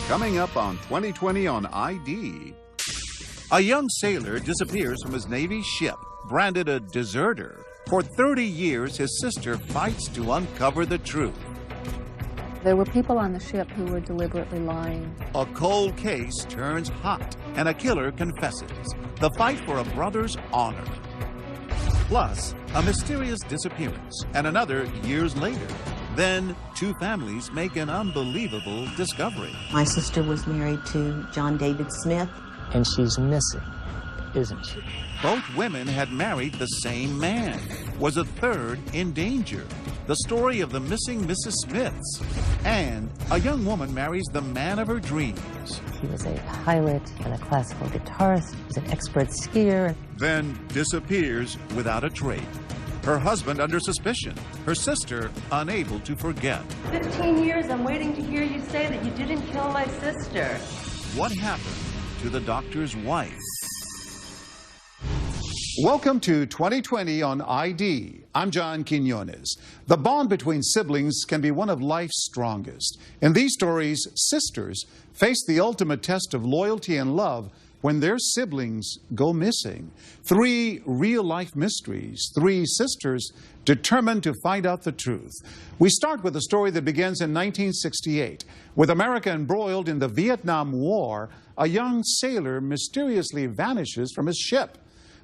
Coming up on 2020 on ID. A young sailor disappears from his Navy ship, branded a deserter. For 30 years, his sister fights to uncover the truth. There were people on the ship who were deliberately lying. A cold case turns hot, and a killer confesses. The fight for a brother's honor. Plus, a mysterious disappearance, and another years later. Then, two families make an unbelievable discovery. My sister was married to John David Smith. And she's missing, isn't she? Both women had married the same man. Was a third in danger? The story of the missing Mrs. Smiths. And a young woman marries the man of her dreams. He was a pilot and a classical guitarist. He was an expert skier. Then disappears without a trace. Her husband under suspicion. Her sister unable to forget. 15 years I'm waiting to hear you say that you didn't kill my sister. What happened to the doctor's wife? Welcome to 2020 on ID. I'm John Quinones. The bond between siblings can be one of life's strongest. In these stories, sisters face the ultimate test of loyalty and love when their siblings go missing. 3 real-life mysteries, 3 sisters determined to find out the truth. We start with a story that begins in 1968. With America embroiled in the Vietnam War, a young sailor mysteriously vanishes from his ship.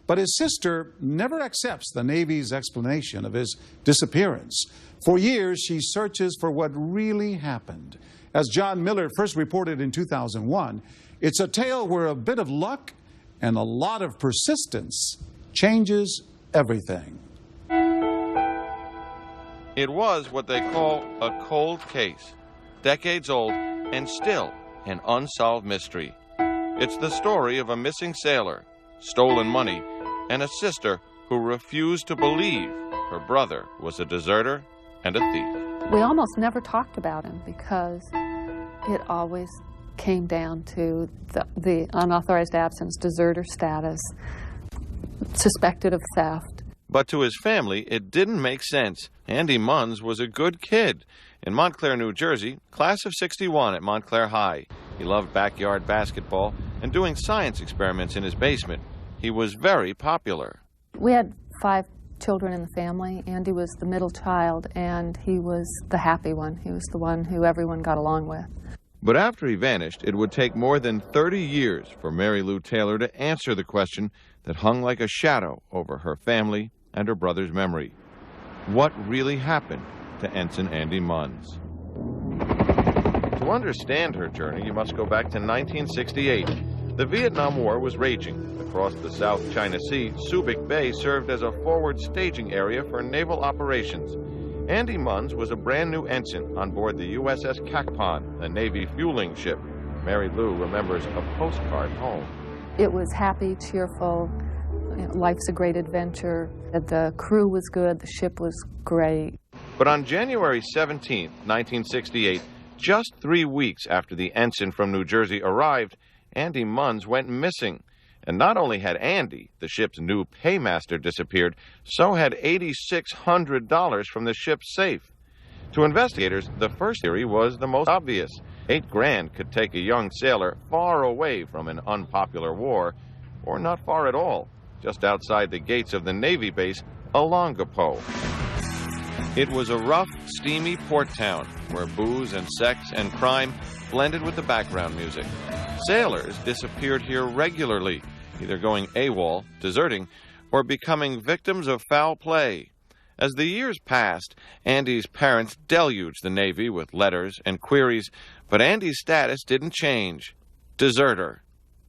But his sister never accepts the Navy's explanation of his disappearance. For years, she searches for what really happened. As John Miller first reported in 2001, it's a tale where a bit of luck and a lot of persistence changes everything. It was what they call a cold case, decades old and still an unsolved mystery. It's the story of a missing sailor, stolen money, and a sister who refused to believe her brother was a deserter and a thief. We almost never talked about him because it always came down to the unauthorized absence, deserter status, suspected of theft. But to his family, it didn't make sense. Andy Munns was a good kid. In Montclair, New Jersey, class of '61 at Montclair High. He loved backyard basketball and doing science experiments in his basement. He was very popular. We had 5 children in the family. Andy was the middle child, and he was the happy one. He was the one who everyone got along with. But after he vanished, it would take more than 30 years for Mary Lou Taylor to answer the question that hung like a shadow over her family and her brother's memory. What really happened to Ensign Andy Munns? To understand her journey, you must go back to 1968. The Vietnam War was raging. Across the South China Sea, Subic Bay served as a forward staging area for naval operations. Andy Munns was a brand new ensign on board the USS Cacpon, a Navy fueling ship. Mary Lou remembers a postcard home. It was happy, cheerful. Life's a great adventure. The crew was good. The ship was great. But on January 17, 1968, just 3 weeks after the ensign from New Jersey arrived, Andy Munns went missing. And not only had Andy, the ship's new paymaster, disappeared, so had $8,600 from the ship's safe. To investigators, the first theory was the most obvious. $8,000 could take a young sailor far away from an unpopular war, or not far at all, just outside the gates of the Navy base, Olongapo. It was a rough, steamy port town where booze and sex and crime blended with the background music. Sailors disappeared here regularly, either going AWOL, deserting, or becoming victims of foul play. As the years passed, Andy's parents deluged the Navy with letters and queries, but Andy's status didn't change. Deserter.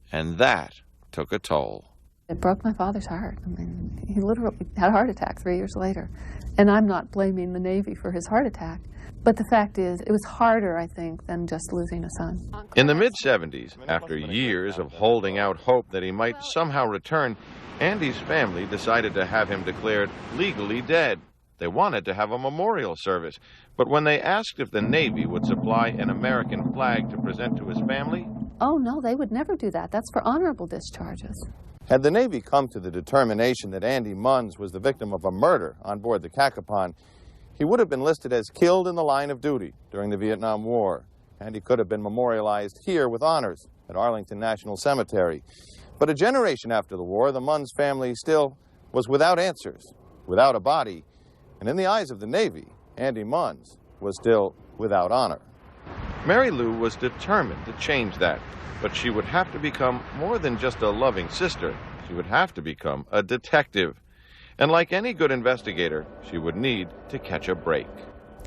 And that took a toll. It broke my father's heart. I mean, he literally had a heart attack 3 years later. And I'm not blaming the Navy for his heart attack. But the fact is, it was harder, I think, than just losing a son. In the mid-'70s, after years of holding out hope that he might somehow return, Andy's family decided to have him declared legally dead. They wanted to have a memorial service, but when they asked if the Navy would supply an American flag to present to his family... Oh, no, they would never do that. That's for honorable discharges. Had the Navy come to the determination that Andy Munns was the victim of a murder on board the Cacapon, he would have been listed as killed in the line of duty during the Vietnam War. and he could have been memorialized here with honors at Arlington National Cemetery. But a generation after the war, the Munns family still was without answers, without a body, and in the eyes of the Navy, Andy Munns was still without honor. Mary Lou was determined to change that, but she would have to become more than just a loving sister. She would have to become a detective. And like any good investigator, she would need to catch a break.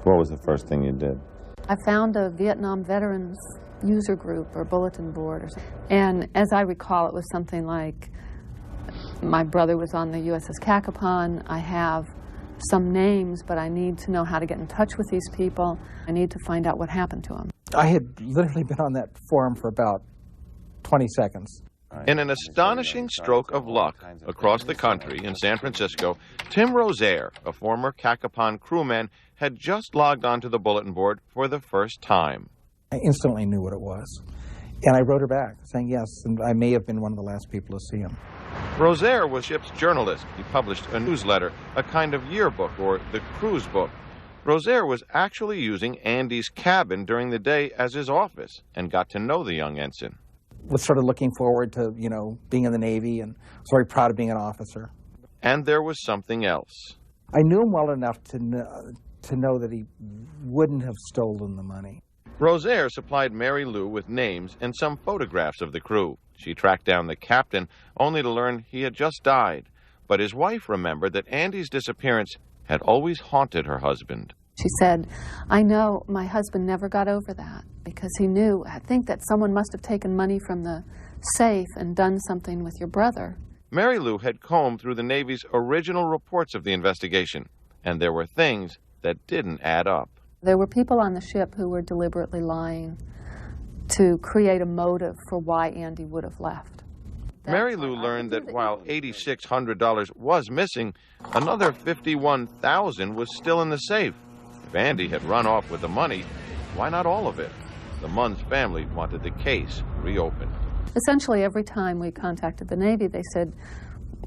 What was the first thing you did? I found a Vietnam veterans user group or bulletin board or something. And as I recall, it was something like, my brother was on the USS Cacapon. I have some names, but I need to know how to get in touch with these people. I need to find out what happened to them. I had literally been on that forum for about 20 seconds. In an astonishing stroke of luck, across the country in San Francisco, Tim Rosaire, a former Cacapon crewman, had just logged onto the bulletin board for the first time. I instantly knew what it was. And I wrote her back saying yes, and I may have been one of the last people to see him. Rosaire was ship's journalist. He published a newsletter, a kind of yearbook or the cruise book. Rosaire was actually using Andy's cabin during the day as his office and got to know the young ensign. Was sort of looking forward to, being in the Navy, and was very proud of being an officer. And there was something else. I knew him well enough to know that he wouldn't have stolen the money. Rosaire supplied Mary Lou with names and some photographs of the crew. She tracked down the captain, only to learn he had just died. But his wife remembered that Andy's disappearance had always haunted her husband. She said, I know my husband never got over that because he knew, I think that someone must have taken money from the safe and done something with your brother. Mary Lou had combed through the Navy's original reports of the investigation, and there were things that didn't add up. There were people on the ship who were deliberately lying to create a motive for why Andy would have left. Mary Lou learned that while $8,600 was missing, another $51,000 was still in the safe. If Andy had run off with the money, why not all of it? The Munns family wanted the case reopened. Essentially, every time we contacted the Navy, they said,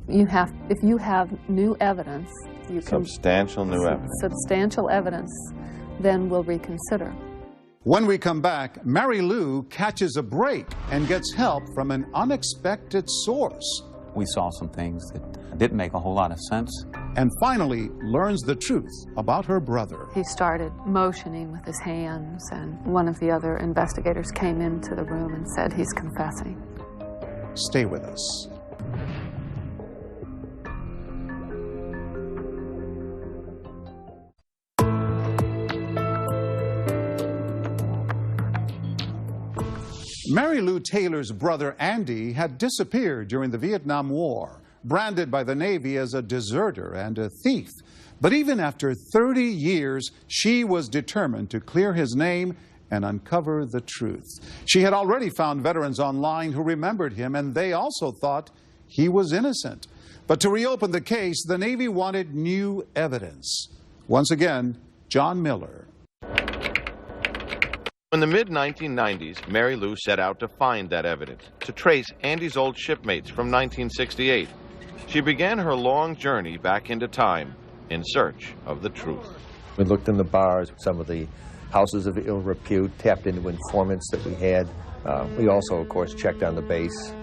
if you have new evidence, you can... Substantial new evidence. Substantial evidence, then we'll reconsider. When we come back, Mary Lou catches a break and gets help from an unexpected source. We saw some things that didn't make a whole lot of sense. And finally learns the truth about her brother. He started motioning with his hands, and one of the other investigators came into the room and said he's confessing. Stay with us. Mary Lou Taylor's brother Andy had disappeared during the Vietnam War, branded by the Navy as a deserter and a thief. But even after 30 years, she was determined to clear his name and uncover the truth. She had already found veterans online who remembered him, and they also thought he was innocent. But to reopen the case, the Navy wanted new evidence. Once again, John Miller. In the mid-1990s, Mary Lou set out to find that evidence, to trace Andy's old shipmates from 1968. She began her long journey back into time in search of the truth. We looked in the bars, some of the houses of ill repute, tapped into informants that we had. We also, of course, checked on the base.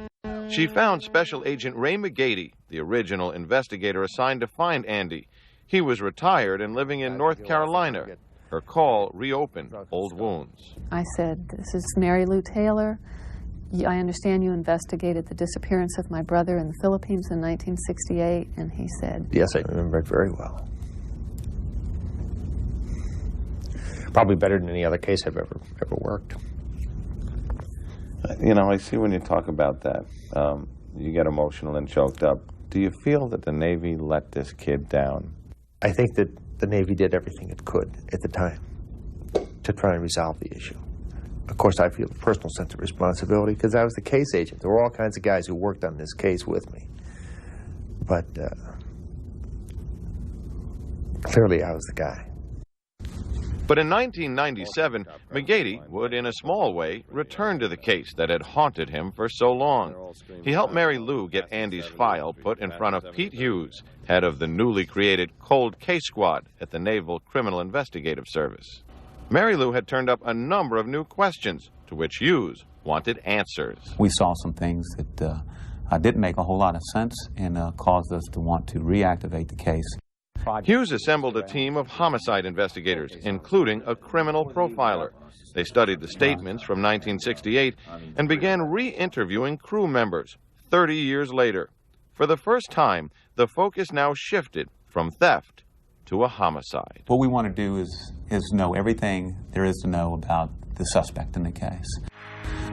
She found Special Agent Ray McGady, the original investigator assigned to find Andy. He was retired and living in North Carolina. Her call reopened old wounds. I said, this is Mary Lou Taylor. I understand you investigated the disappearance of my brother in the Philippines in 1968. And he said, yes, I remember it very well. Probably better than any other case I've ever worked. You know, I see when you talk about that, you get emotional and choked up. Do you feel that the Navy let this kid down? I think that the Navy did everything it could at the time to try and resolve the issue. Of course, I feel a personal sense of responsibility because I was the case agent. There were all kinds of guys who worked on this case with me. But clearly I was the guy. But in 1997, McGady would, in a small way, return to the case that had haunted him for so long. He helped Mary Lou get Andy's file put in front of Pete Hughes, head of the newly created Cold Case Squad at the Naval Criminal Investigative Service. Mary Lou had turned up a number of new questions to which Hughes wanted answers. We saw some things that didn't make a whole lot of sense and caused us to want to reactivate the case. Hughes assembled a team of homicide investigators, including a criminal profiler. They studied the statements from 1968 and began re-interviewing crew members 30 years later. For the first time, the focus now shifted from theft to a homicide. What we want to do is know everything there is to know about the suspect in the case.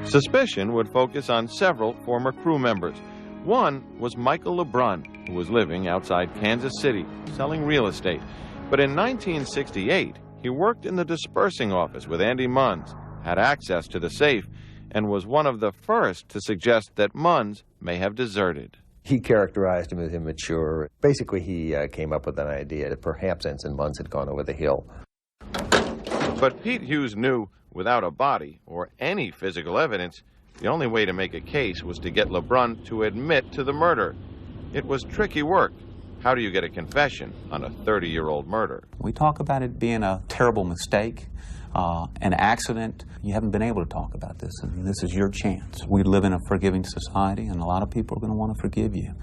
Suspicion would focus on several former crew members. One was Michael LeBrun, who was living outside Kansas City, selling real estate. But in 1968, he worked in the dispersing office with Andy Munns, had access to the safe, and was one of the first to suggest that Munns may have deserted. He characterized him as immature. Basically, he came up with an idea that perhaps Ensign Munns had gone over the hill. But Pete Hughes knew without a body or any physical evidence, the only way to make a case was to get LeBrun to admit to the murder. It was tricky work. How do you get a confession on a 30-year-old murder? We talk about it being a terrible mistake, an accident. You haven't been able to talk about this, and this is your chance. We live in a forgiving society, and a lot of people are going to want to forgive you.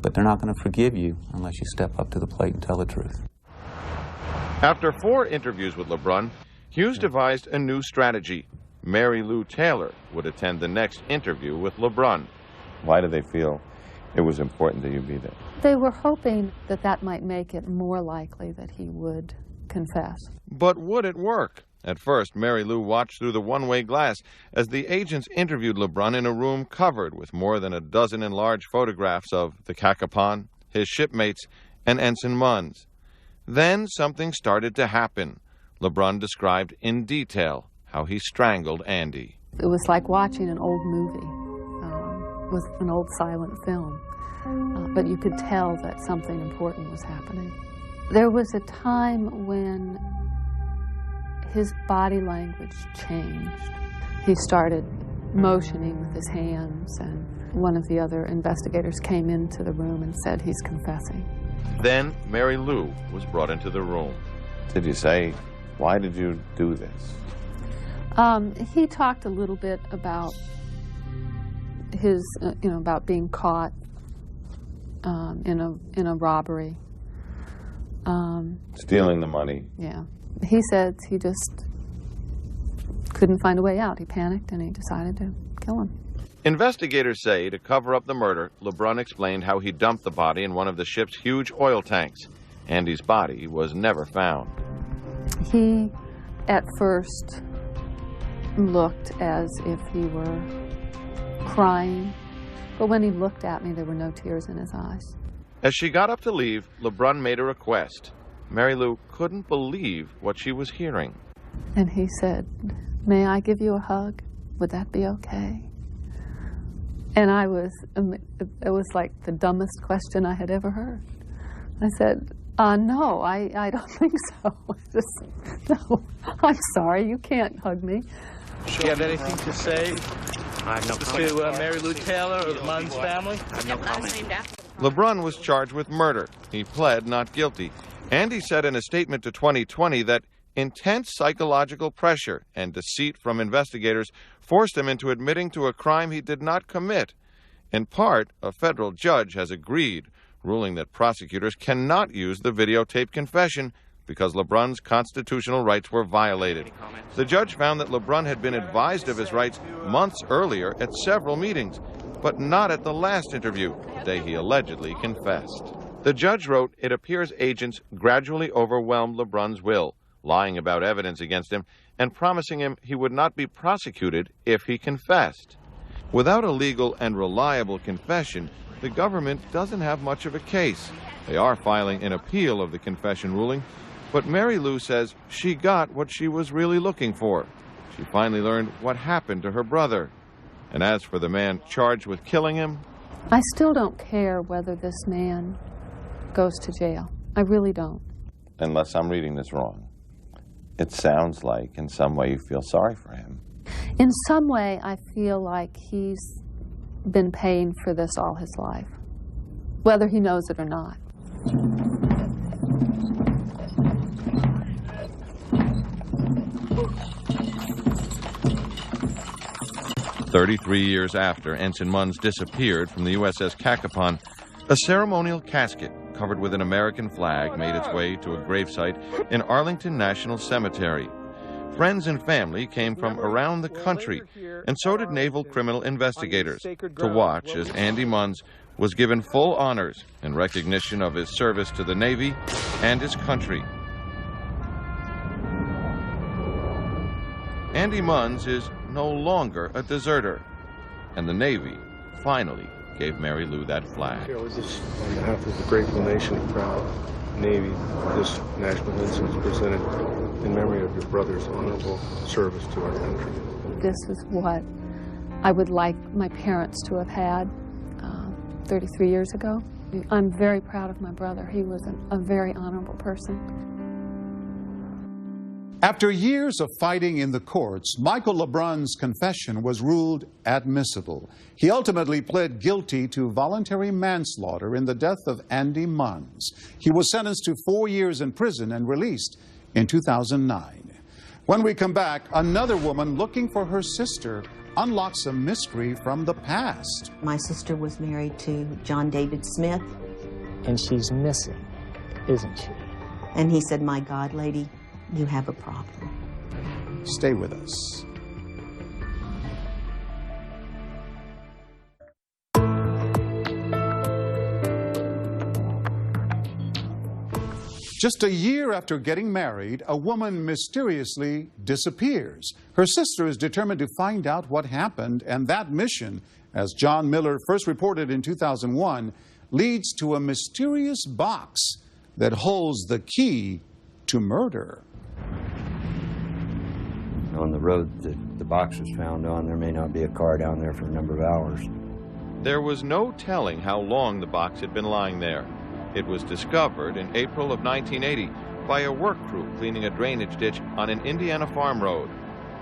But they're not going to forgive you unless you step up to the plate and tell the truth. After 4 interviews with LeBrun, Hughes devised a new strategy. Mary Lou Taylor would attend the next interview with LeBrun. Why do they feel it was important that you be there? They were hoping that that might make it more likely that he would confess. But would it work? At first, Mary Lou watched through the one-way glass as the agents interviewed LeBrun in a room covered with more than a dozen enlarged photographs of the Cacapon, his shipmates, and Ensign Munns. Then something started to happen. LeBrun described in detail how he strangled Andy. It was like watching an old movie with an old silent film, but you could tell that something important was happening. There was a time when his body language changed. He started motioning with his hands, and one of the other investigators came into the room and said he's confessing. Then Mary Lou was brought into the room. Did you say, why did you do this? He talked a little bit about his, about being caught in a robbery. Stealing the money. Yeah. He said he just couldn't find a way out. He panicked and he decided to kill him. Investigators say to cover up the murder, LeBrun explained how he dumped the body in one of the ship's huge oil tanks. Andy's body was never found. He, at first, looked as if he were crying, but when he looked at me, there were no tears in his eyes. As she got up to leave, LeBrun made a request. Mary Lou couldn't believe what she was hearing. And he said, "May I give you a hug? Would that be okay?" And it was like the dumbest question I had ever heard. I said, no, I don't think so. No, I'm sorry, you can't hug me. Do you have anything to say to Mary Lou Taylor or the Munns family? LeBrun was charged with murder. He pled not guilty. Andy said in a statement to 2020 that intense psychological pressure and deceit from investigators forced him into admitting to a crime he did not commit. In part, a federal judge has agreed, ruling that prosecutors cannot use the videotaped confession because LeBrun's constitutional rights were violated. The judge found that LeBrun had been advised of his rights months earlier at several meetings, but not at the last interview, the day he allegedly confessed. The judge wrote, "It appears agents gradually overwhelmed LeBrun's will, lying about evidence against him and promising him he would not be prosecuted if he confessed." Without a legal and reliable confession, the government doesn't have much of a case. They are filing an appeal of the confession ruling, but Mary Lou says she got what she was really looking for. She finally learned what happened to her brother. And as for the man charged with killing him, I still don't care whether this man goes to jail. I really don't. unless I'm reading this wrong, it sounds like in some way you feel sorry for him. In some way, I feel like he's been paying for this all his life, whether he knows it or not. "33 years after Ensign Munns disappeared from the USS Cacapon, a ceremonial casket covered with an American flag made its way to a gravesite in Arlington National Cemetery. Friends and family came from around the country, and so did naval criminal investigators, to watch as Andy Munns was given full honors in recognition of his service to the Navy and his country. Andy Munns is no longer a deserter, and the Navy finally gave Mary Lou that flag. I was just, on behalf of the grateful nation and proud Navy, this national ensign is presented in memory of your brother's honorable service to our country. This is what I would like my parents to have had 33 years ago. I'm very proud of my brother. He was a very honorable person. After years of fighting in the courts, Michael LeBrun's confession was ruled admissible. He ultimately pled guilty to voluntary manslaughter in the death of Andy Munns. He was sentenced to 4 years in prison and released in 2009. When we come back, another woman looking for her sister unlocks a mystery from the past. My sister was married to John David Smith. And she's missing, isn't she? And he said, "My God, lady, you have a problem." Stay with us. Just a year after getting married, a woman mysteriously disappears. Her sister is determined to find out what happened, and that mission, as John Miller first reported in 2001, leads to a mysterious box that holds the key to murder. On the road that the box was found on, there may not be a car down there for a number of hours. There was no telling how long the box had been lying there. It was discovered in April of 1980 by a work crew cleaning a drainage ditch on an Indiana farm road.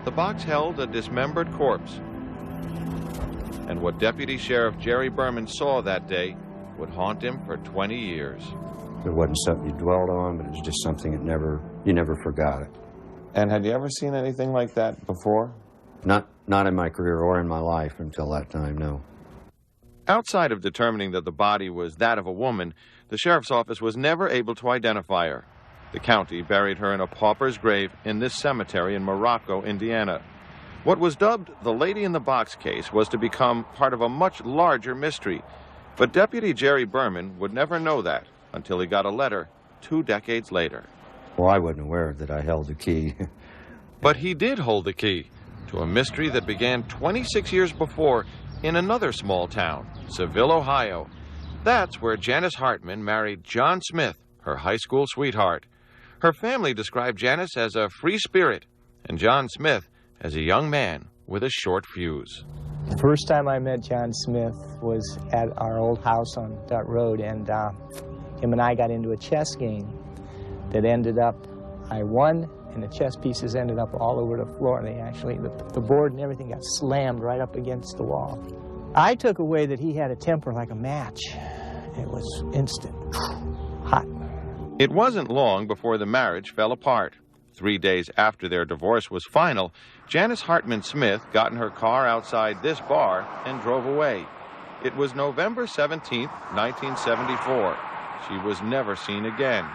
The box held a dismembered corpse. And what Deputy Sheriff Jerry Berman saw that day would haunt him for 20 years. It wasn't something you dwelled on, but it was just something that you never forgot it. And had you ever seen anything like that before? Not in my career or in my life until that time, no. Outside of determining that the body was that of a woman, the sheriff's office was never able to identify her. The county buried her in a pauper's grave in this cemetery in Morocco, Indiana. What was dubbed the Lady in the Box case was to become part of a much larger mystery. But Deputy Jerry Berman would never know that until he got a letter 2 decades later. Well, I wasn't aware that I held the key. But he did hold the key to a mystery that began 26 years before in another small town, Seville, Ohio. That's where Janice Hartman married John Smith, her high school sweetheart. Her family described Janice as a free spirit and John Smith as a young man with a short fuse. The first time I met John Smith was at our old house on Dart Road, and him and I got into a chess game that ended up, I won, and the chess pieces ended up all over the floor. They actually, the board and everything got slammed right up against the wall. I took away that he had a temper like a match. It was instant, hot. It wasn't long before the marriage fell apart. 3 days after their divorce was final, Janice Hartman Smith got in her car outside this bar and drove away. It was November 17th, 1974. She was never seen again.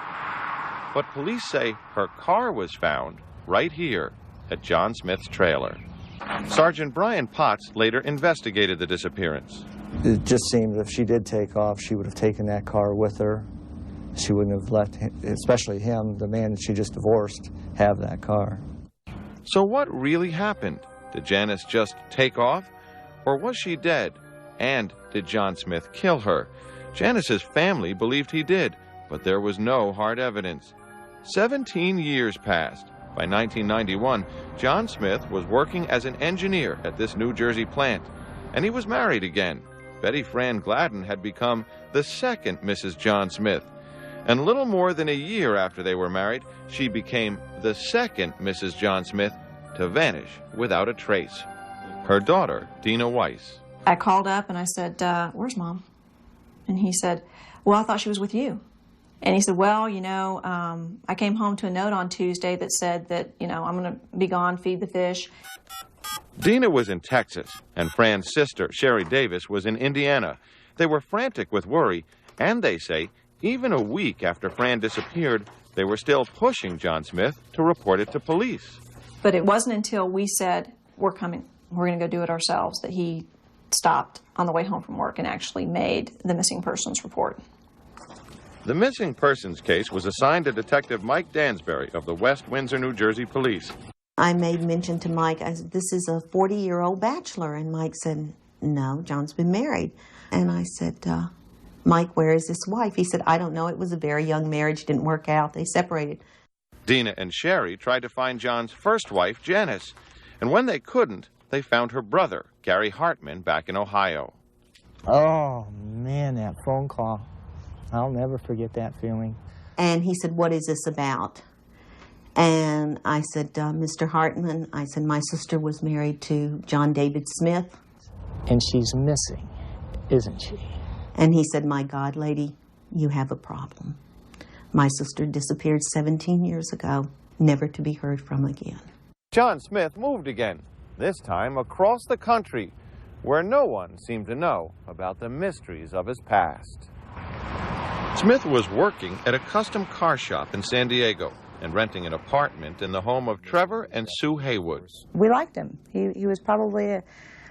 But police say her car was found right here at John Smith's trailer. Sergeant Brian Potts later investigated the disappearance. It just seemed that if she did take off, she would have taken that car with her. She wouldn't have let, especially him, the man that she just divorced, have that car. So what really happened? Did Janice just take off? Or was she dead? And did John Smith kill her? Janice's family believed he did, but there was no hard evidence. 17 years passed. By 1991, John Smith was working as an engineer at this New Jersey plant, and he was married again. Betty Fran Gladden had become the second Mrs. John Smith. And little more than a year after they were married, she became the second Mrs. John Smith to vanish without a trace. Her daughter, Dina Weiss. I called up and I said, where's Mom? And he said, well, I thought she was with you. And he said, well, you know, I came home to a note on Tuesday that said that, you know, I'm going to be gone, feed the fish. Dina was in Texas, and Fran's sister, Sherry Davis, was in Indiana. They were frantic with worry, and they say even a week after Fran disappeared, they were still pushing John Smith to report it to police. But it wasn't until we said, we're coming, we're going to go do it ourselves, that he stopped on the way home from work and actually made the missing persons report. The missing persons case was assigned to Detective Mike Dansbury of the West Windsor, New Jersey Police. I made mention to Mike, I said, this is a 40-year-old bachelor. And Mike said, no, John's been married. And I said, Mike, where is his wife? He said, I don't know. It was a very young marriage, didn't work out. They separated. Dina and Sherry tried to find John's first wife, Janice. And when they couldn't, they found her brother, Gary Hartman, back in Ohio. Oh, man, that phone call. I'll never forget that feeling. And he said, what is this about? And I said, Mr. Hartman, I said, my sister was married to John David Smith. And she's missing, isn't she? And he said, my God, lady, you have a problem. My sister disappeared 17 years ago, never to be heard from again. John Smith moved again, this time across the country, where no one seemed to know about the mysteries of his past. Smith was working at a custom car shop in San Diego and renting an apartment in the home of Trevor and Sue Haywood. We liked him. He was probably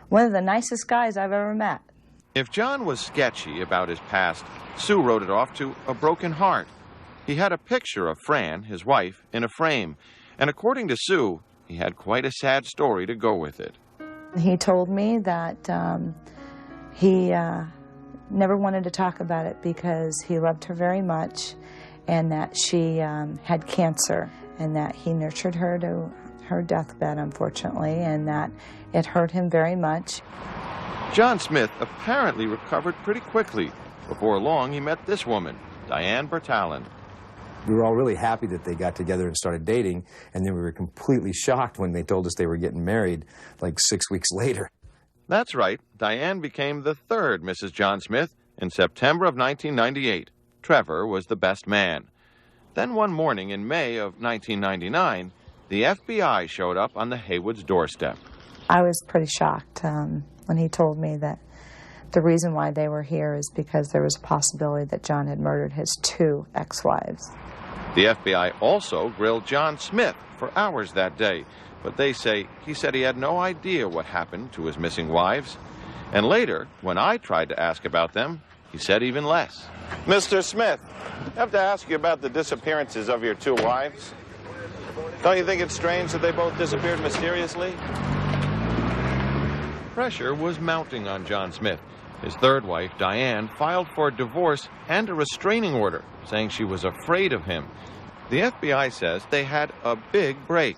one of the nicest guys I've ever met. If John was sketchy about his past, Sue wrote it off to a broken heart. He had a picture of Fran, his wife, in a frame, and according to Sue, he had quite a sad story to go with it. He told me that he never wanted to talk about it because he loved her very much and that she had cancer and that he nurtured her to her deathbed, unfortunately, and that it hurt him very much. John Smith apparently recovered pretty quickly. Before long, he met this woman, Diane Bertalin. We were all really happy that they got together and started dating, and then we were completely shocked when they told us they were getting married like 6 weeks later. That's right. Diane became the third Mrs. John Smith in September of 1998. Trevor was the best man. Then one morning in May of 1999, the FBI showed up on the Haywoods' doorstep. I was pretty shocked when he told me that the reason why they were here is because there was a possibility that John had murdered his 2 ex-wives. The FBI also grilled John Smith for hours that day, but they say he said he had no idea what happened to his missing wives. And later, when I tried to ask about them, he said even less. Mr. Smith, I have to ask you about the disappearances of your 2 wives. Don't you think it's strange that they both disappeared mysteriously? Pressure was mounting on John Smith. His third wife, Diane, filed for divorce and a restraining order, saying she was afraid of him. The FBI says they had a big break.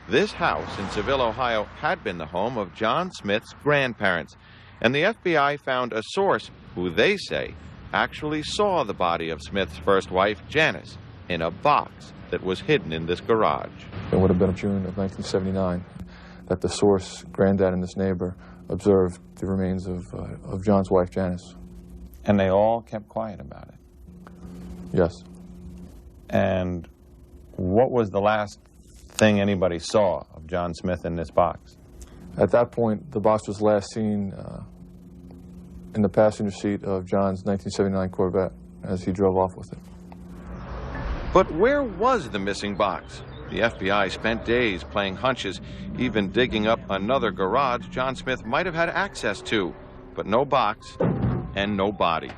This house in Seville, Ohio, had been the home of John Smith's grandparents, and the FBI found a source who they say actually saw the body of Smith's first wife, Janice, in a box that was hidden in this garage. It would have been June of 1979 that the source, granddad and this neighbor, observed the remains of John's wife, Janice. And they all kept quiet about it? Yes. And what was the last thing anybody saw of John Smith in this box? At that point, the box was last seen in the passenger seat of John's 1979 Corvette as he drove off with it. But where was the missing box? The FBI spent days playing hunches, even digging up another garage John Smith might have had access to, but no box and no body.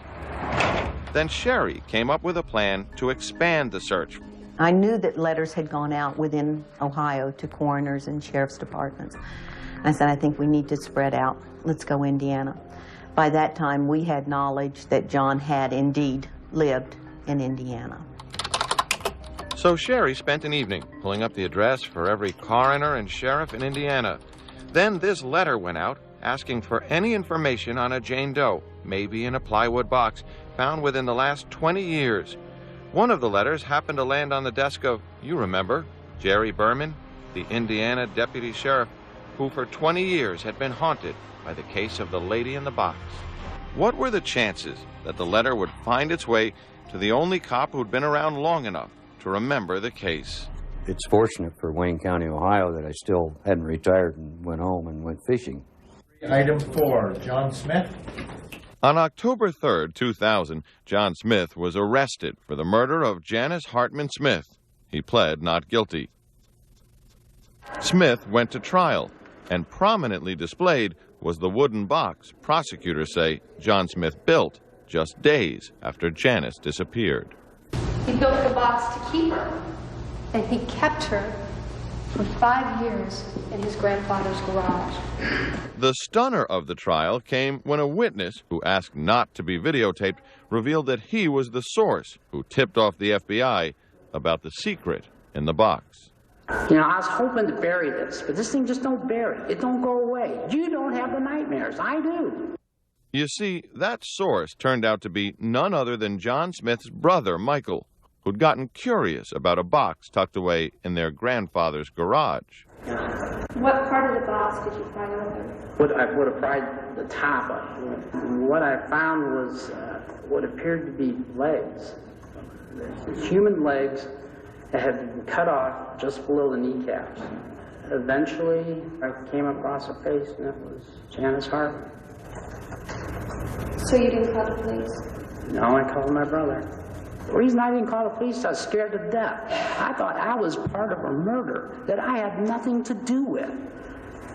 Then Sherry came up with a plan to expand the search. I knew that letters had gone out within Ohio to coroners and sheriff's departments. I said, I think we need to spread out. Let's go Indiana. By that time, we had knowledge that John had indeed lived in Indiana. So Sherry spent an evening pulling up the address for every coroner and sheriff in Indiana. Then this letter went out asking for any information on a Jane Doe, maybe in a plywood box, found within the last 20 years. One of the letters happened to land on the desk of, you remember, Jerry Berman, the Indiana deputy sheriff, who for 20 years had been haunted by the case of the lady in the box. What were the chances that the letter would find its way to the only cop who'd been around long enough to remember the case. It's fortunate for Wayne County, Ohio, that I still hadn't retired and went home and went fishing. Item 4, John Smith. On October 3rd, 2000, John Smith was arrested for the murder of Janice Hartman Smith. He pled not guilty. Smith went to trial, and prominently displayed was the wooden box prosecutors say John Smith built just days after Janice disappeared. He built the box to keep her, and he kept her for 5 years in his grandfather's garage. The stunner of the trial came when a witness, who asked not to be videotaped, revealed that he was the source who tipped off the FBI about the secret in the box. You know, I was hoping to bury this, but this thing just don't bury. It don't go away. You don't have the nightmares. I do. You see, that source turned out to be none other than John Smith's brother, Michael, who'd gotten curious about a box tucked away in their grandfather's garage. What part of the box did you find open? I would have pried the top up. What I found was what appeared to be legs. Human legs that had been cut off just below the kneecaps. Eventually, I came across a face, and it was Janice Hartman. So you didn't call the police? No, I called my brother. The reason I didn't call the police, I was scared to death. I thought I was part of a murder that I had nothing to do with.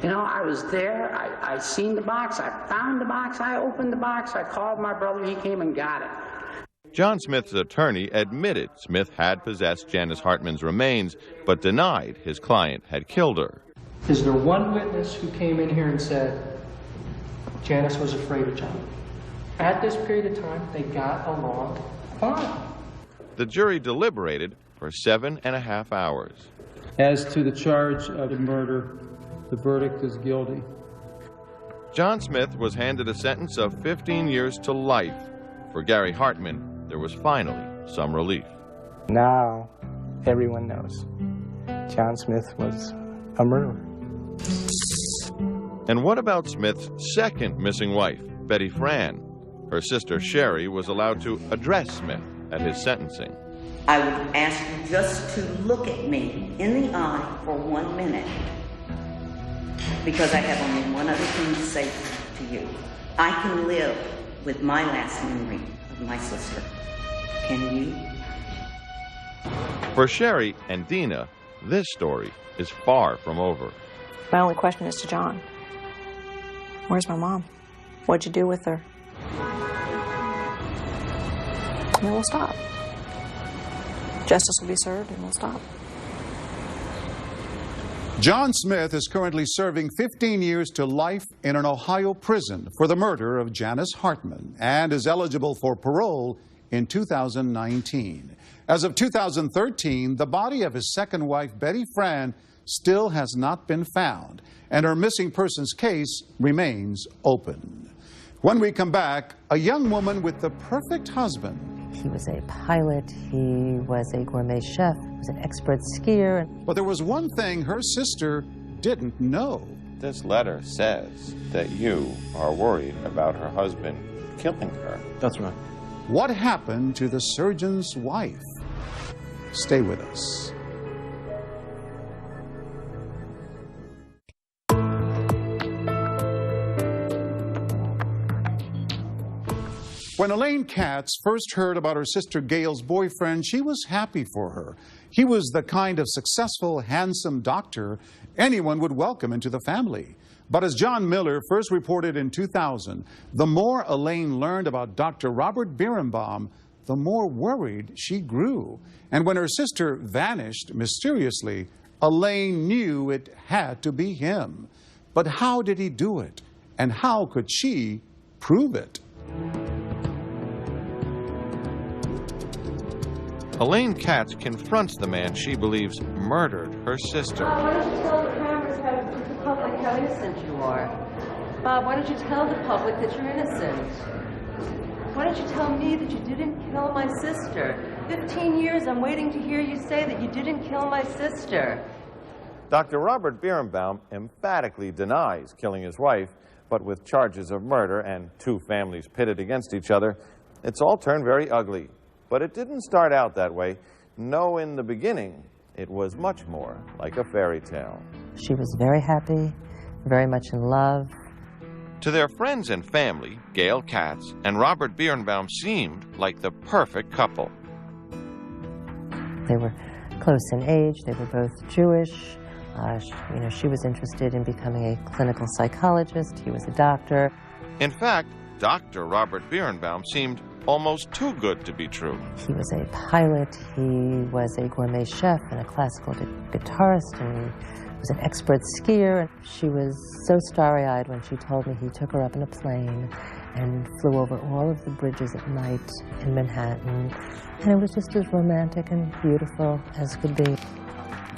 You know, I was there, I seen the box, I found the box, I opened the box, I called my brother, he came and got it. John Smith's attorney admitted Smith had possessed Janice Hartman's remains, but denied his client had killed her. Is there one witness who came in here and said Janice was afraid of John? At this period of time, they got along fine. The jury deliberated for 7.5 hours. As to the charge of the murder, the verdict is guilty. John Smith was handed a sentence of 15 years to life. For Gary Hartman, there was finally some relief. Now, everyone knows John Smith was a murderer. And what about Smith's second missing wife, Betty Fran? Her sister Sherry was allowed to address Smith at his sentencing. I would ask you just to look at me in the eye for 1 minute, because I have only one other thing to say to you. I can live with my last memory of my sister. Can you? For Sherry and Dina, this story is far from over. My only question is to John. Where's my mom? What'd you do with her? And then we'll stop. Justice will be served and we'll stop. John Smith is currently serving 15 years to life in an Ohio prison for the murder of Janice Hartman and is eligible for parole in 2019. As of 2013, the body of his second wife, Betty Fran, still has not been found, and her missing persons case remains open. When we come back, a young woman with the perfect husband. He was a pilot, he was a gourmet chef, he was an expert skier. But there was one thing her sister didn't know. This letter says that you are worried about her husband killing her. That's right. What happened to the surgeon's wife? Stay with us. When Elaine Katz first heard about her sister Gail's boyfriend, she was happy for her. He was the kind of successful, handsome doctor anyone would welcome into the family. But as John Miller first reported in 2000, the more Elaine learned about Dr. Robert Birnbaum, the more worried she grew. And when her sister vanished mysteriously, Elaine knew it had to be him. But how did he do it? And how could she prove it? Elaine Katz confronts the man she believes murdered her sister. Bob, why don't you tell the cameras to the public how innocent you are? Bob, why don't you tell the public that you're innocent? Why don't you tell me that you didn't kill my sister? 15 years I'm waiting to hear you say that you didn't kill my sister. Dr. Robert Birnbaum emphatically denies killing his wife, but with charges of murder and two families pitted against each other, it's all turned very ugly. But it didn't start out that way. No, in the beginning, it was much more like a fairy tale. She was very happy, very much in love. To their friends and family, Gail Katz and Robert Birnbaum seemed like the perfect couple. They were close in age. They were both Jewish. She was interested in becoming a clinical psychologist. He was a doctor. In fact, Dr. Robert Birnbaum seemed almost too good to be true. He was a pilot. He was a gourmet chef and a classical guitarist, and he was an expert skier. She was so starry-eyed when she told me he took her up in a plane and flew over all of the bridges at night in Manhattan. And it was just as romantic and beautiful as could be.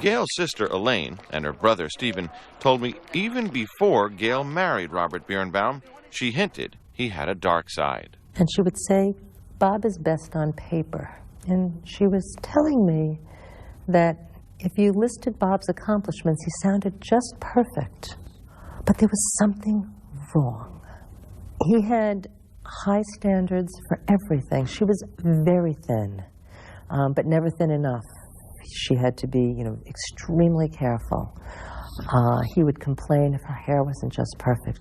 Gail's sister Elaine and her brother Stephen told me even before Gail married Robert Birnbaum, she hinted he had a dark side. And she would say, Bob is best on paper. And she was telling me that if you listed Bob's accomplishments, he sounded just perfect. But there was something wrong. He had high standards for everything. She was very thin, but never thin enough. She had to be, extremely careful. He would complain if her hair wasn't just perfect.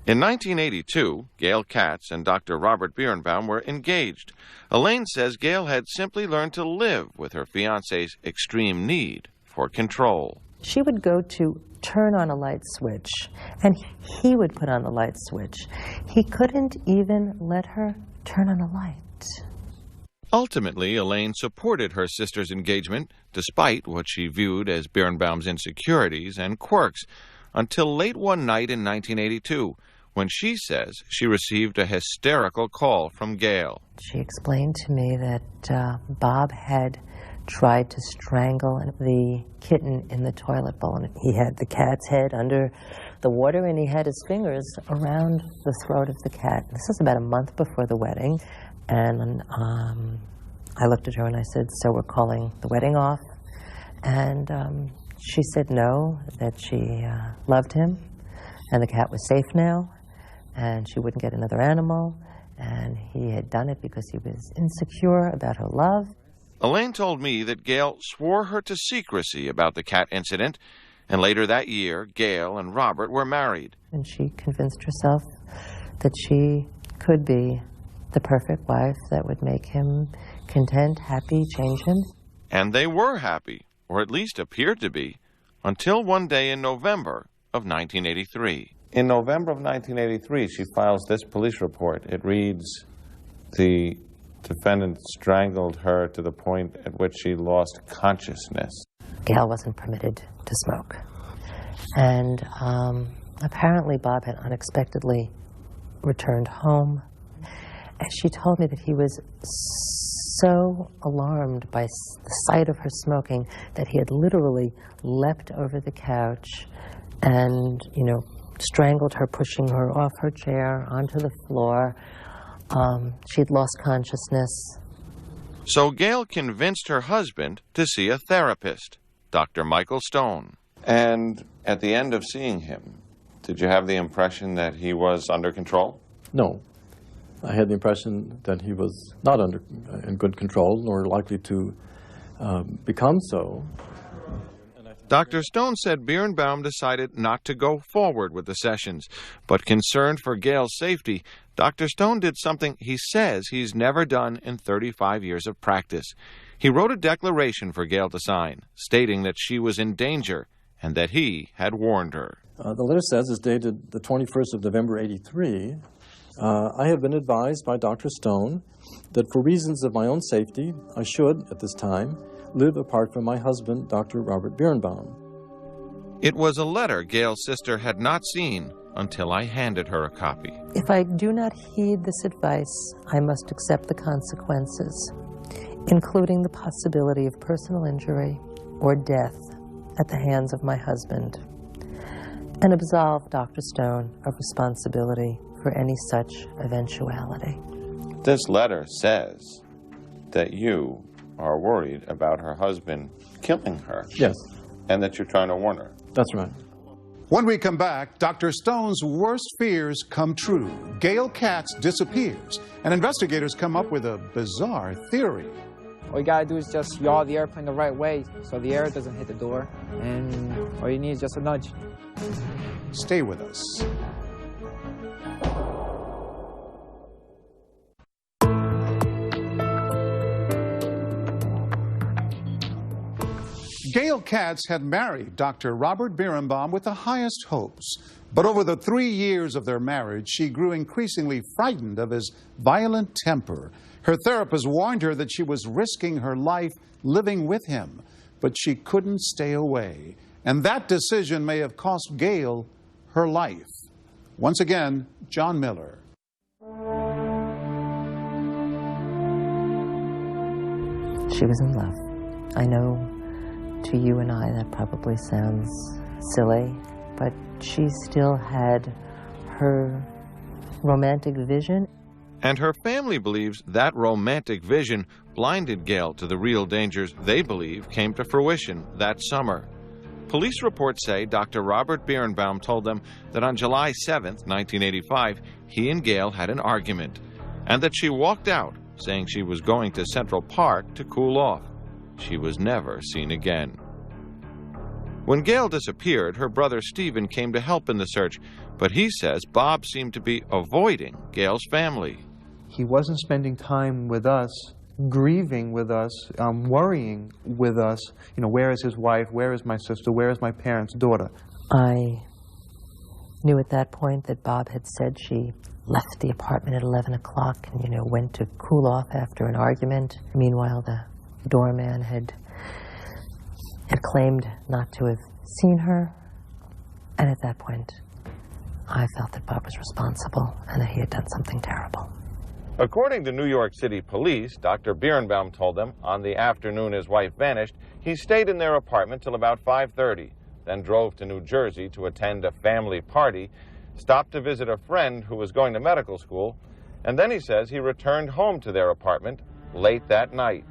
In 1982, Gail Katz and Dr. Robert Birnbaum were engaged. Elaine says Gail had simply learned to live with her fiancé's extreme need for control. She would go to turn on a light switch, and he would put on the light switch. He couldn't even let her turn on a light. Ultimately, Elaine supported her sister's engagement, despite what she viewed as Birnbaum's insecurities and quirks, until late one night in 1982, when she says she received a hysterical call from Gail. She explained to me that Bob had tried to strangle the kitten in the toilet bowl. And he had the cat's head under the water, and he had his fingers around the throat of the cat. This was about a month before the wedding, and I looked at her and I said, so we're calling the wedding off? And she said no, that she loved him, and the cat was safe now, and she wouldn't get another animal, and he had done it because he was insecure about her love. Elaine told me that Gail swore her to secrecy about the cat incident, and later that year, Gail and Robert were married. And she convinced herself that she could be the perfect wife that would make him content, happy, change him. And they were happy, or at least appeared to be, until one day in November of 1983. In November of 1983, she files this police report. It reads, the defendant strangled her to the point at which she lost consciousness. Gail wasn't permitted to smoke. And apparently Bob had unexpectedly returned home. And she told me that he was so alarmed by the sight of her smoking that he had literally leapt over the couch and, strangled her, pushing her off her chair onto the floor. She had lost consciousness. So Gail convinced her husband to see a therapist, Dr. Michael Stone. And at the end of seeing him, did you have the impression that he was under control? No. I had the impression that he was not in good control, nor likely to become so. Dr. Stone said Birnbaum decided not to go forward with the sessions, but concerned for Gail's safety, Dr. Stone did something he says he's never done in 35 years of practice. He wrote a declaration for Gail to sign, stating that she was in danger and that he had warned her. The letter says, it's dated the 21st of November, 83, I have been advised by Dr. Stone that for reasons of my own safety, I should, at this time, live apart from my husband, Dr. Robert Birnbaum. It was a letter Gail's sister had not seen until I handed her a copy. If I do not heed this advice, I must accept the consequences, including the possibility of personal injury or death at the hands of my husband, and absolve Dr. Stone of responsibility for any such eventuality. This letter says that you are worried about her husband killing her. Yes. And that you're trying to warn her. That's right. When we come back, Dr. Stone's worst fears come true. Gail Katz disappears, and investigators come up with a bizarre theory. All you gotta do is just yaw the airplane the right way so the air doesn't hit the door, and all you need is just a nudge. Stay with us. Gail Katz had married Dr. Robert Birnbaum with the highest hopes. But over the 3 years of their marriage, she grew increasingly frightened of his violent temper. Her therapist warned her that she was risking her life living with him, but she couldn't stay away. And that decision may have cost Gail her life. Once again, John Miller. She was in love. I know to you and I that probably sounds silly, but she still had her romantic vision. And her family believes that romantic vision blinded Gail to the real dangers they believe came to fruition that summer. Police reports say Dr. Robert Birnbaum told them that on July 7, 1985, he and Gail had an argument, and that she walked out, saying she was going to Central Park to cool off. She was never seen again. When Gail disappeared, her brother Stephen came to help in the search, but he says Bob seemed to be avoiding Gail's family. He wasn't spending time with us, grieving with us, worrying with us. You know, where is his wife? Where is my sister? Where is my parents' daughter? I knew at that point that Bob had said she left the apartment at 11 o'clock and, went to cool off after an argument. Meanwhile, the doorman had claimed not to have seen her. And at that point, I felt that Bob was responsible and that he had done something terrible. According to New York City police, Dr. Birnbaum told them on the afternoon his wife vanished, he stayed in their apartment till about 5:30, then drove to New Jersey to attend a family party, stopped to visit a friend who was going to medical school, and then he says he returned home to their apartment late that night.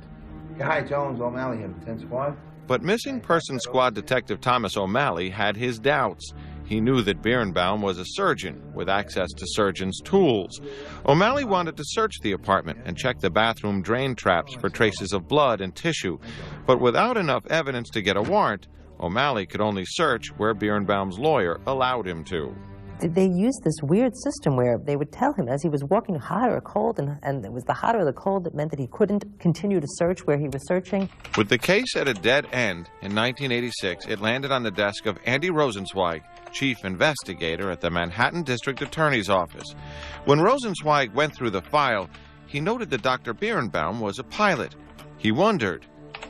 Hi, Jones, O'Malley here, 10 Squad. But Missing Persons Squad Detective Thomas O'Malley had his doubts. He knew that Birnbaum was a surgeon with access to surgeons' tools. O'Malley wanted to search the apartment and check the bathroom drain traps for traces of blood and tissue. But without enough evidence to get a warrant, O'Malley could only search where Birnbaum's lawyer allowed him to. They used this weird system where they would tell him as he was walking hot or cold, and it was the hot or the cold that meant that he couldn't continue to search where he was searching. With the case at a dead end, in 1986, it landed on the desk of Andy Rosenzweig, chief investigator at the Manhattan District Attorney's Office. When Rosenzweig went through the file, he noted that Dr. Birnbaum was a pilot. He wondered,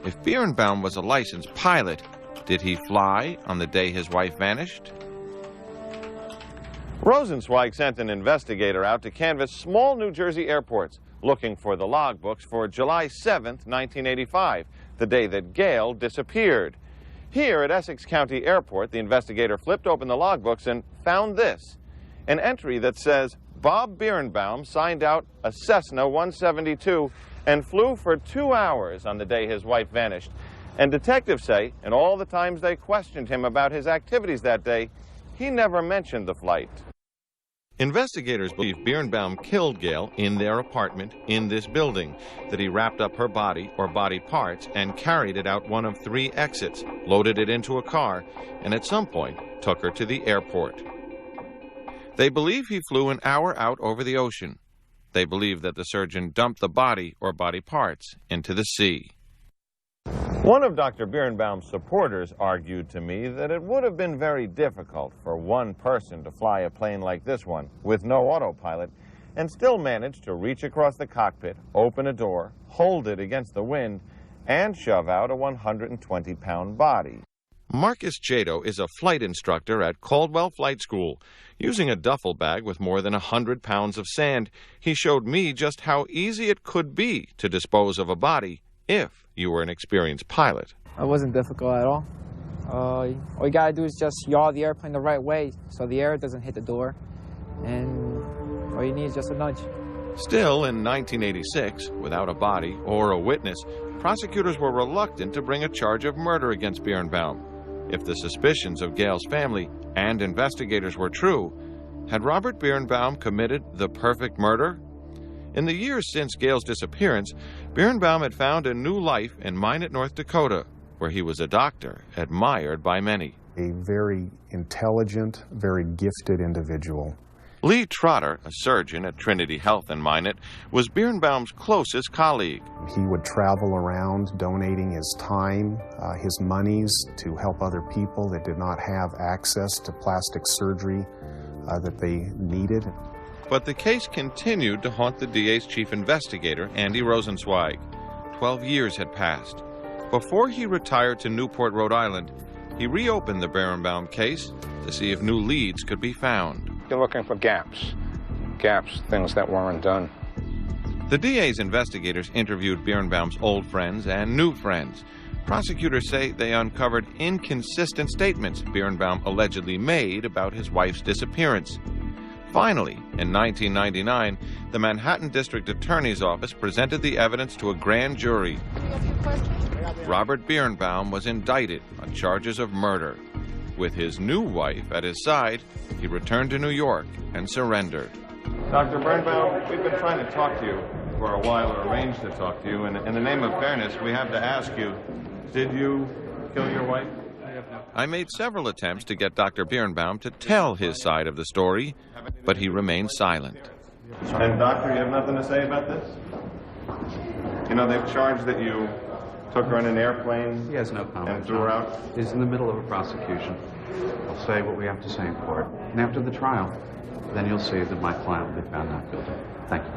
if Birnbaum was a licensed pilot, did he fly on the day his wife vanished? Rosenzweig sent an investigator out to canvass small New Jersey airports, looking for the logbooks for July 7th, 1985, the day that Gail disappeared. Here at Essex County Airport, the investigator flipped open the logbooks and found this, an entry that says Bob Birnbaum signed out a Cessna 172 and flew for 2 hours on the day his wife vanished. And detectives say, in all the times they questioned him about his activities that day, he never mentioned the flight. Investigators believe Birnbaum killed Gail in their apartment in this building, that he wrapped up her body or body parts and carried it out one of 3 exits, loaded it into a car, and at some point took her to the airport. They believe he flew an hour out over the ocean. They believe that the surgeon dumped the body or body parts into the sea. One of Dr. Birnbaum's supporters argued to me that it would have been very difficult for one person to fly a plane like this one with no autopilot and still manage to reach across the cockpit, open a door, hold it against the wind, and shove out a 120-pound body. Marcus Jado is a flight instructor at Caldwell Flight School. Using a duffel bag with more than 100 pounds of sand, he showed me just how easy it could be to dispose of a body if you were an experienced pilot. It wasn't difficult at all. All you gotta do is just yaw the airplane the right way so the air doesn't hit the door, and all you need is just a nudge. Still, in 1986, without a body or a witness, prosecutors were reluctant to bring a charge of murder against Birnbaum. If the suspicions of Gail's family and investigators were true, had Robert Birnbaum committed the perfect murder? In the years since Gail's disappearance, Birnbaum had found a new life in Minot, North Dakota, where he was a doctor, admired by many. A very intelligent, very gifted individual. Lee Trotter, a surgeon at Trinity Health in Minot, was Birnbaum's closest colleague. He would travel around donating his time, his monies to help other people that did not have access to plastic surgery that they needed. But the case continued to haunt the DA's chief investigator, Andy Rosenzweig. 12 years had passed. Before he retired to Newport, Rhode Island, he reopened the Birnbaum case to see if new leads could be found. You're looking for gaps, things that weren't done. The DA's investigators interviewed Birnbaum's old friends and new friends. Prosecutors say they uncovered inconsistent statements Birnbaum allegedly made about his wife's disappearance. Finally, in 1999, the Manhattan District Attorney's Office presented the evidence to a grand jury. Robert Birnbaum was indicted on charges of murder. With his new wife at his side, he returned to New York and surrendered. Dr. Birnbaum, we've been trying to talk to you for a while, or arranged to talk to you, and in the name of fairness, we have to ask you, did you kill your wife? I made several attempts to get Dr. Birnbaum to tell his side of the story, but he remained silent. And doctor, you have nothing to say about this? You know, they've charged that you took her in an airplane. He has no comment. And threw her out? He's in the middle of a prosecution. I'll say what we have to say in court. And after the trial, then you'll see that my client will be found not guilty. Thank you.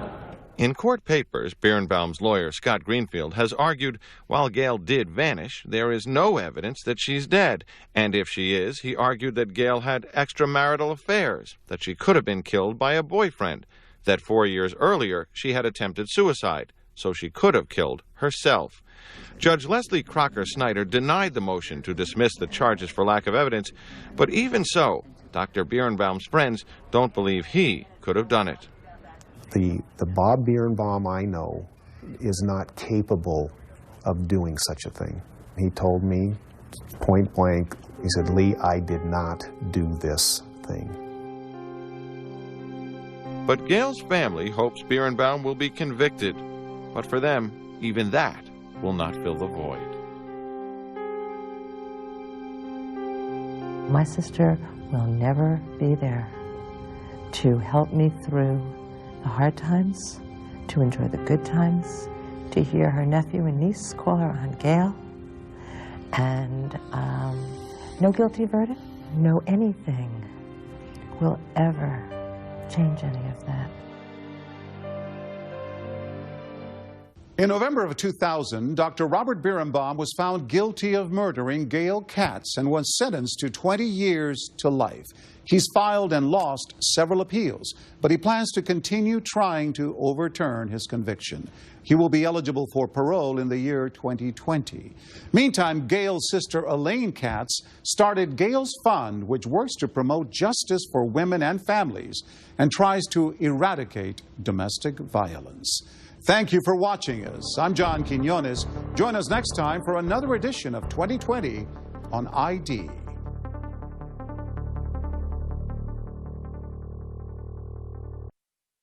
In court papers, Birnbaum's lawyer, Scott Greenfield, has argued while Gail did vanish, there is no evidence that she's dead. And if she is, he argued that Gail had extramarital affairs, that she could have been killed by a boyfriend, that 4 years earlier she had attempted suicide, so she could have killed herself. Judge Leslie Crocker Snyder denied the motion to dismiss the charges for lack of evidence, but even so, Dr. Birnbaum's friends don't believe he could have done it. The Bob Birnbaum I know is not capable of doing such a thing. He told me point blank, he said, Lee, I did not do this thing. But Gail's family hopes Birnbaum will be convicted. But for them, even that will not fill the void. My sister will never be there to help me through the hard times, to enjoy the good times, to hear her nephew and niece call her Aunt Gail, and no guilty verdict, no anything will ever change any of that. In November of 2000, Dr. Robert Birnbaum was found guilty of murdering Gail Katz and was sentenced to 20 years to life. He's filed and lost several appeals, but he plans to continue trying to overturn his conviction. He will be eligible for parole in the year 2020. Meantime, Gail's sister Elaine Katz started Gail's Fund, which works to promote justice for women and families and tries to eradicate domestic violence. Thank you for watching us. I'm John Quinones. Join us next time for another edition of 2020 on ID.